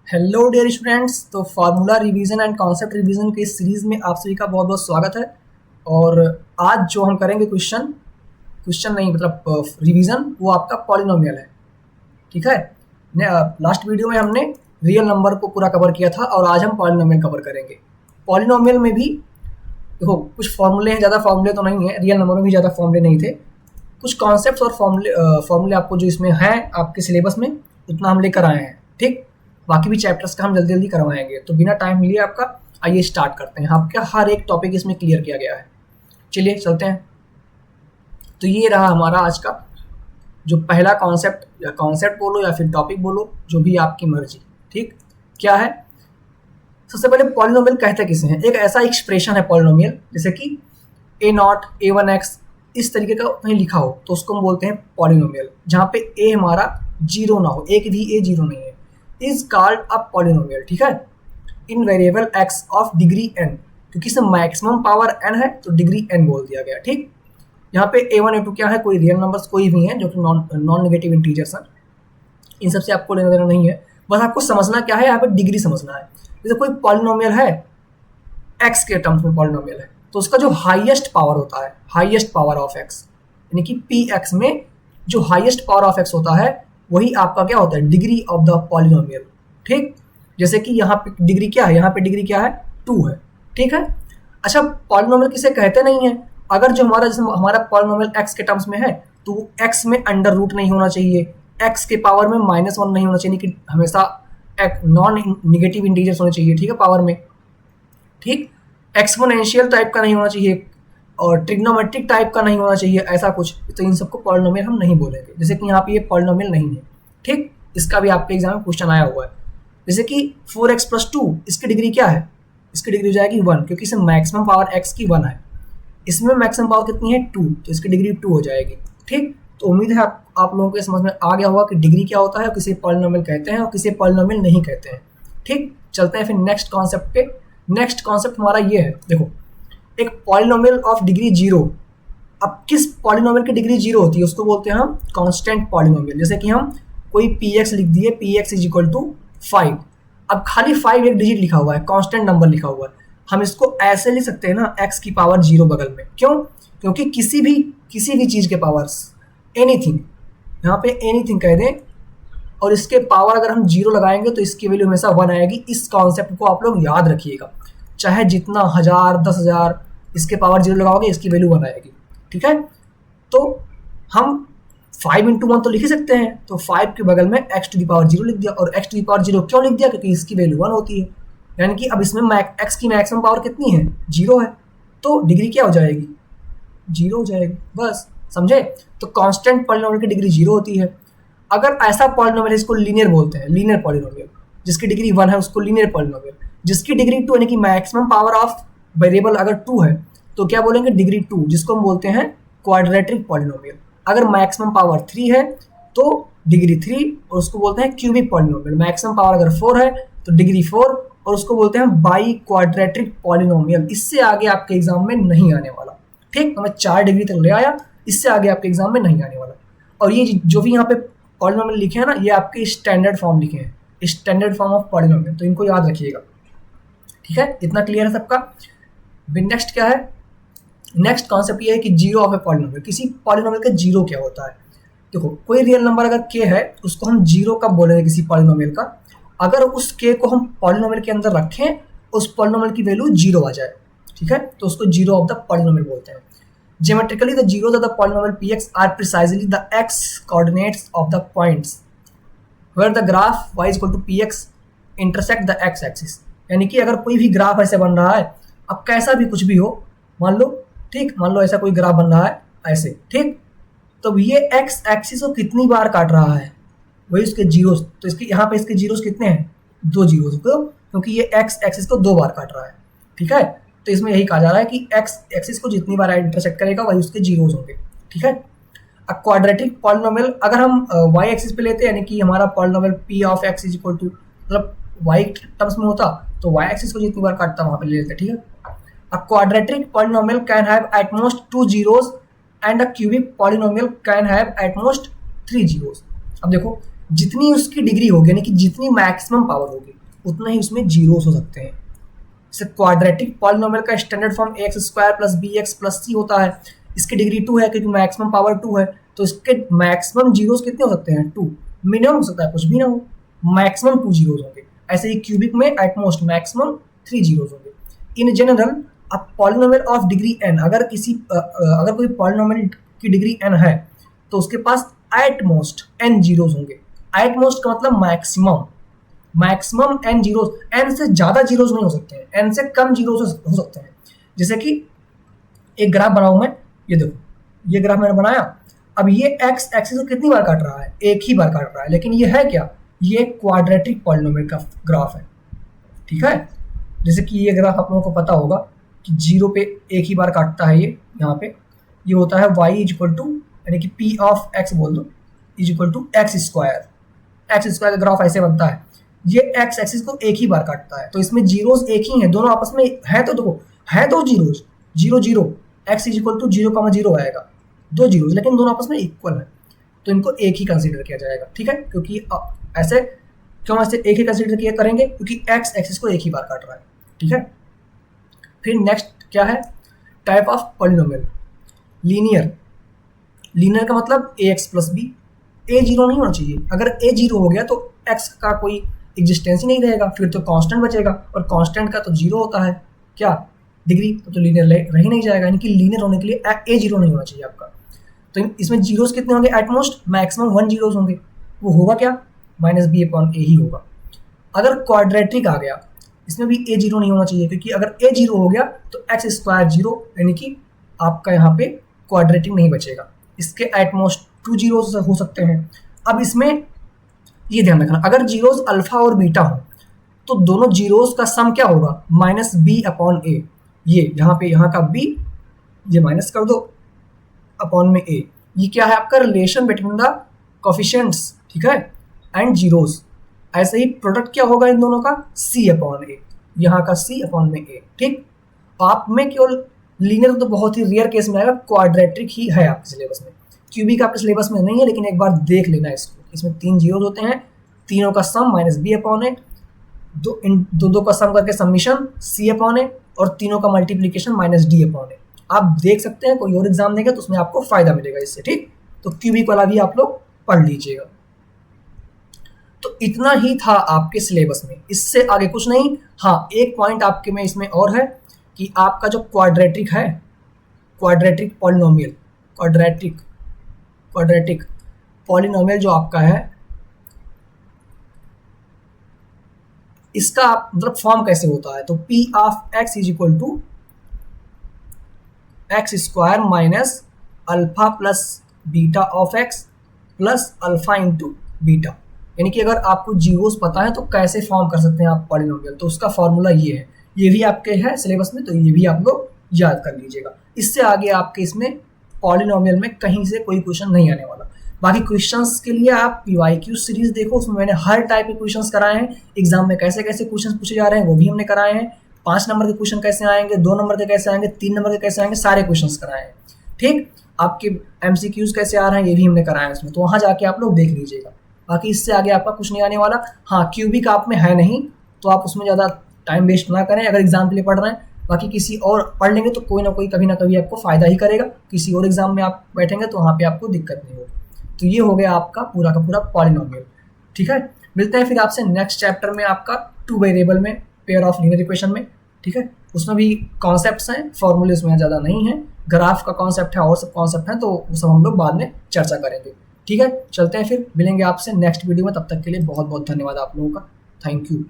Hello dear students. तो formula revision and concept revision के इस सीरीज़ में आप सभी का बहुत बहुत स्वागत है। और आज जो हम करेंगे क्वेश्चन क्वेश्चन नहीं मतलब रिवीजन, वो आपका पॉलिनोमियल है। ठीक है। लास्ट वीडियो में हमने रियल नंबर को पूरा कवर किया था और आज हम पॉलिनोमियल कवर करेंगे। पॉलिनोमियल में भी देखो कुछ फॉर्मूले हैं, ज़्यादा फॉर्मूले तो नहीं है। रियल नंबर में भी ज़्यादा फॉर्मूले नहीं थे। कुछ कॉन्सेप्ट्स और फॉर्मूले आपको जो इसमें हैं आपके सिलेबस में उतना हम लेकर आए हैं। ठीक, बाकी भी चैप्टर्स का हम जल्दी जल्दी करवाएंगे। तो बिना टाइम लिए आपका आइए स्टार्ट करते हैं। आपका हर एक टॉपिक इसमें क्लियर किया गया है। चलिए चलते हैं। तो ये रहा हमारा आज का जो पहला कॉन्सेप्ट, या कॉन्सेप्ट बोलो या फिर टॉपिक बोलो, जो भी आपकी मर्जी। ठीक, क्या है? सबसे पहले पॉलिनोमियल कहते किसे हैं? एक ऐसा एक्सप्रेशन है पॉलिनोमियल, जैसे कि ए नॉट ए वन एक्स, इस तरीके का कहीं लिखा हो तो उसको हम बोलते हैं पॉलिनोमियल। जहाँ पे ए हमारा जीरो ना हो, एक भी ए जीरो नहीं है, इज कॉल्ड अ पॉलिनोमियल। ठीक है। In variable x of degree n, क्योंकि इसमें मैक्सिमम पावर एन है तो डिग्री एन बोल दिया गया। ठीक, यहाँ पे ए वन ए टू क्या है? कोई रियल नंबर्स कोई भी हैं जो कि नॉन नेगेटिव इंटीजर्स हैं। इन सबसे आपको लेना देना नहीं है, बस आपको समझना क्या है, यहाँ पे डिग्री समझना है। जैसे कोई पॉलिनोमियल है, एक्स के टर्म्स में पॉलिनोमियल है, तो उसका जो हाईएस्ट पावर होता है, हाईएस्ट पावर ऑफ एक्स, यानी कि पी एक्स में जो हाईएस्ट पावर ऑफ एक्स होता है वही आपका क्या होता है? Degree of the polynomial. ठीक, जैसे कि यहाँ पे डिग्री क्या है? यहाँ पे डिग्री क्या है? 2 है। ठीक है। अच्छा, पॉलिनोमियल किसे कहते नहीं है? अगर जो हमारा जैसे हमारा पॉलिनोमियल एक्स के टर्म्स में है तो एक्स में अंडर रूट नहीं होना चाहिए, एक्स के पावर में -1 नहीं होना चाहिए, कि हमेशा नॉन निगेटिव इंटीजर्स होने चाहिए। ठीक है, पावर में। ठीक, एक्सपोनेंशियल टाइप का नहीं होना चाहिए और ट्रिग्नोमेट्रिक टाइप का नहीं होना चाहिए, ऐसा कुछ। तो इन सबको पॉलिनोमियल हम नहीं बोलेंगे। जैसे कि यहाँ पे ये पॉलिनोमियल नहीं है। ठीक, इसका भी आपके एग्जाम में क्वेश्चन आया हुआ है। जैसे कि 4x + 2, इसकी डिग्री क्या है? इसकी डिग्री हो जाएगी 1, क्योंकि इसमें मैक्सिमम पावर x की 1 है, इसमें मैक्सिमम पावर कितनी है? 2, तो इसकी डिग्री 2 हो जाएगी। ठीक, तो उम्मीद है आप लोगों को समझ में आ गया होगा कि डिग्री क्या होता है और किसे पॉलिनोमियल कहते हैं और किसे पॉलिनोमियल नहीं कहते हैं। ठीक, चलते हैं फिर नेक्स्ट कॉन्सेप्ट पे। नेक्स्ट कॉन्सेप्ट हमारा ये है, देखो, एक पॉलिनोमियल ऑफ डिग्री 0। अब किस पॉलिनोमियल की डिग्री 0 होती है उसको बोलते हैं हम कांस्टेंट पॉलिनोमियल। जैसे कि हम कोई px लिख दिए, px = 5। अब खाली 5 एक डिजिट लिखा हुआ है, कांस्टेंट नंबर लिखा हुआ है, हम इसको ऐसे लिख सकते हैं ना, x की पावर 0 बगल में। क्यों? क्योंकि किसी भी चीज़ के पावर्स, एनीथिंग, यहाँ पे एनीथिंग कह दें और इसके पावर अगर हम 0 लगाएंगे तो इसकी वैल्यू हमेशा 1 आएगी। इस कॉन्सेप्ट को आप लोग याद रखिएगा। चाहे जितना 1000 10,000 इसके पावर 0 लगाओगे, इसकी वैल्यू 1 आएगी। ठीक है। तो हम 5 × 1 तो लिख ही सकते हैं, तो 5 के बगल में x⁴ लिख दिया। और x⁴ क्यों लिख दिया? क्योंकि इसकी वैल्यू 1 होती है, यानी कि अब इसमें x की मैक्सिमम पावर कितनी है? 0 है, तो डिग्री क्या हो जाएगी? 0 हो जाएगी। बस समझे? तो कांस्टेंट पॉलिनोमियल की डिग्री 0 होती है। अगर ऐसा पॉलिनोमियल, इसको लीनियर बोलते हैं, लीनियर पॉलिनोमियल, जिसकी डिग्री 1 है उसको लीनियर पॉलिनोमियल। जिसकी डिग्री 2 यानी कि मैक्सिमम पावर ऑफ वेरिएबल अगर 2 है तो क्या बोलेंगे? डिग्री 2, जिसको हम बोलते हैं क्वाड्रेटिक पॉलिनोमियल। अगर मैक्सिमम पावर 3 है तो डिग्री 3, और उसको बोलते हैं क्यूबिक पॉलिनोमियल। मैक्सिमम पावर अगर 4 है तो डिग्री 4, और उसको बोलते हैं बाई क्वाड्रेटिक पॉलिनोमियल। इससे आगे आपके एग्जाम में नहीं आने वाला। ठीक, मैं 4 डिग्री तक ले आया, इससे आगे आपके एग्जाम में नहीं आने वाला। और ये जो भी यहाँ पे पॉलिनोमियल लिखे हैं ना, ये आपके स्टैंडर्ड फॉर्म लिखे हैं, स्टैंडर्ड फॉर्म ऑफ पॉलिनोमियल, तो इनको याद रखिएगा। ठीक है, इतना क्लियर है सबका? नेक्स्ट क्या है? नेक्स्ट कॉन्सेप्ट ये है कि जीरो ऑफ ए पॉलिनोमियल। किसी पॉलिनोमियल का जीरो क्या होता है? देखो, कोई रियल नंबर अगर k है उसको हम जीरो कब बोलेंगे किसी पॉलिनोमियल का? अगर उस k को हम पॉलिनोमियल के अंदर रखें, उस पॉलिनोमियल की वैल्यू 0 आ जाए। ठीक है, तो उसको जीरो ऑफ द पॉलिनोमियल बोलते हैं। Geometrically, the zeros of the polynomial px are precisely the x coordinates of the points where the graph y = px intersect the x axis। यानी कि अगर कोई भी ग्राफ ऐसे बन रहा है, अब कैसा भी कुछ भी हो, मान लो, ठीक, मान लो ऐसा कोई ग्राफ बन रहा है ऐसे, ठीक, तो ये एक्स एक्सिस को कितनी बार काट रहा है? वही उसके जीरोस। तो इसके यहाँ पे इसके जीरोस कितने हैं? 2 जीरोस, क्योंकि ये एक्स एक्सिस को 2 बार काट रहा है। ठीक है, तो इसमें यही कहा जा रहा है कि एक्स एक्सिस को जितनी बार इंटरसेक्ट करेगा वही उसके जीरोस होंगे। ठीक है। अब क्वाड्रेटिक पॉलिनोमियल अगर हम वाई एक्सिस पे लेते हैं, यानी कि हमारा पॉलिनोमियल पी ऑफ एक्स = मतलब वाई टर्म्स में होता तो वाई एक्सिस को जितनी बार काटता वहाँ पे ले लेते। ठीक है। A quadratic polynomial can have at most 2 zeros and a cubic polynomial can have at most 3 zeros. अब देखो, जितनी उसकी डिग्री होगी, यानी कि जितनी मैक्सिमम पावर होगी, उतना ही उसमें जीरोस हो सकते हैं। जैसे क्वाड्रेटिक पॉलिनोमियल का standard form x square plus b x plus c होता है, इसकी डिग्री 2 है क्योंकि मैक्सिमम पावर 2 है, तो इसके मैक्सिमम जीरोस कितने हो सकते हैं 2, मिनिमम हो सकता है कुछ भी ना हो, मैक्सिमम 2 जीरोस होंगे। ऐसे ही क्यूबिक में एटमोस्ट मैक्सिमम 3 जीरोस होंगे। In general a polynomial of degree n, अगर कोई पॉलिनोमियल की डिग्री n है तो उसके पास एटमोस्ट n जीरोस होंगे। एटमोस्ट का मतलब मैक्सिमम n जीरोस, n से ज्यादा जीरोस नहीं हो सकते हैं, n से कम जीरोस हो सकते हैं। जैसे कि एक ग्राफ बनाऊं मैं, ये देखो, ये ग्राफ मैंने बनाया, अब ये x एक्सिस को कितनी बार काट रहा है, एक ही बार काट रहा है, लेकिन ये है क्या, ये क्वाड्रेटिक पॉलिनोमियल का ग्राफ है, ठीक है। जैसे कि ये ग्राफ आप लोगों को पता होगा कि 0 पे एक ही बार काटता है, ये यहाँ पे ये होता है y इज इक्वल टू, यानी कि p ऑफ x बोल दो, is equal to x square का ग्राफ ऐसे बनता है। ये x एक्सिस को एक ही बार काटता है, तो इसमें जीरोस एक ही हैं, दोनों आपस में है, तो देखो है दो zeros, 0 0, x is equal to 0,0 आएगा, दो जीरोस, लेकिन दोनों आपस में इक्वल है, तो इनको एक ही कंसीडर किया जाएगा, ठीक है। क्योंकि ऐसे क्यों ऐसे एक ही कंसीडर किया करेंगे, क्योंकि x एक्सिस को एक ही बार काट रहा है, ठीक है। फिर नेक्स्ट क्या है, टाइप ऑफ पॉलिनोमियल, लीनियर का मतलब ax plus b, a zero नहीं होना चाहिए, अगर a जीरो हो गया तो x का कोई एग्जिस्टेंस ही नहीं रहेगा, फिर तो कांस्टेंट बचेगा, और कांस्टेंट का तो जीरो होता है क्या, डिग्री, तो लीनियर रह ही नहीं जाएगा, यानी कि लीनियर होने के लिए a जीरो नहीं होना चाहिए आपका। तो इसमें जीरोस कितने होंगे, एटमोस्ट मैक्सिमम 1 जीरोस होंगे, वो होगा क्या, माइनस बी अपॉन ए ही होगा। अगर क्वाड्रेटिक आ गया, इसमें भी a जीरो नहीं होना चाहिए, क्योंकि अगर a जीरो हो गया तो एक्स स्क्वायर जीरो, यानी कि आपका यहाँ पे क्वाड्रेटिक नहीं बचेगा, इसके एटमोस्ट 2 जीरोस हो सकते हैं। अब इसमें ये ध्यान रखना, अगर जीरोस अल्फा और बीटा हो तो दोनों जीरोस का सम क्या होगा, माइनस बी अपॉन ए, ये यहाँ का b, ये माइनस कर दो, अपॉन में a, ये क्या है आपका रिलेशन बिटवीन द कोफिशिएंट्स, ठीक है, एंड जीरोस। ऐसे ही प्रोडक्ट क्या होगा इन दोनों का, c अपॉन a, यहाँ का c अपॉन में a, ठीक। आप में केवल लीनियर तो बहुत ही रेयर केस में आएगा, क्वाड्रेटिक ही है आपके सिलेबस में, क्यूबिक आपके सिलेबस में नहीं है, लेकिन एक बार देख लेना इसको, इसमें 3 जीरोस होते हैं, तीनों का सम माइनस बी अपॉन ए, दो का सम करके समीशन सी अपॉन ए, और तीनों का मल्टीप्लीकेशन माइनस डी अपॉन ए। आप देख सकते हैं, कोई और एग्जाम देगा तो उसमें आपको फायदा मिलेगा इससे, ठीक। तो क्यूबिक वाला भी आप लोग पढ़ लीजिएगा। तो इतना ही था आपके सिलेबस में, इससे आगे कुछ नहीं। हाँ, एक पॉइंट आपके में इसमें और है कि आपका जो क्वाड्रेटिक है, क्वाड्रेटिक पॉलिनोमियल, क्वाड्रेटिक पॉलिनोमियल जो आपका है, इसका मतलब फॉर्म कैसे होता है, तो p of x is equal to x square minus alpha plus beta of x plus alpha into beta. यानी कि अगर आपको जीरोस पता है तो कैसे फॉर्म कर सकते हैं आप पॉलिनोमियल, तो उसका फॉर्मूला ये है, ये भी आपके है सिलेबस में, तो ये भी आप लोग याद कर लीजिएगा। इससे आगे आपके इसमें पॉलिनोमियल में कहीं से कोई क्वेश्चन नहीं आने वाला। बाकी क्वेश्चंस के लिए आप PYQ सीरीज देखो, उसमें मैंने हर टाइप के क्वेश्चंस कराए हैं, एग्जाम में कैसे कैसे क्वेश्चंस पूछे जा रहे हैं वो भी हमने कराए हैं, 5 नंबर के क्वेश्चन कैसे आएंगे, 2 नंबर के कैसे आएंगे, 3 नंबर के कैसे आएंगे, सारे क्वेश्चंस कराए हैं, ठीक। आपके MCQs कैसे आ रहे हैं ये भी हमने कराए हैं उसमें, तो वहाँ जाके आप लोग देख लीजिएगा। बाकी इससे आगे आपका कुछ नहीं आने वाला। हाँ, क्यूबिक आप में है नहीं तो आप उसमें ज़्यादा टाइम वेस्ट ना करें अगर एग्जाम के लिए पढ़ रहे हैं। बाकी किसी और पढ़ लेंगे तो कोई ना कोई कभी ना कभी आपको फ़ायदा ही करेगा, किसी और एग्जाम में आप बैठेंगे तो वहाँ पे आपको दिक्कत नहीं होगी। तो ये हो गया आपका पूरा का पूरा पॉलिनोमियल, ठीक है। मिलते हैं फिर आपसे नेक्स्ट चैप्टर में, आपका 2 वेरिएबल में, पेयर ऑफ लीनियर इक्वेशन में, ठीक है। उसमें भी कॉन्सेप्ट्स हैं, फॉर्मूले उसमें ज़्यादा नहीं है, ग्राफ का कॉन्सेप्ट है और सब कॉन्सेप्ट हैं, तो वो सब हम लोग बाद में चर्चा करेंगे, ठीक है। चलते हैं फिर, मिलेंगे आपसे नेक्स्ट वीडियो में, तब तक के लिए बहुत बहुत धन्यवाद आप लोगों का, थैंक यू।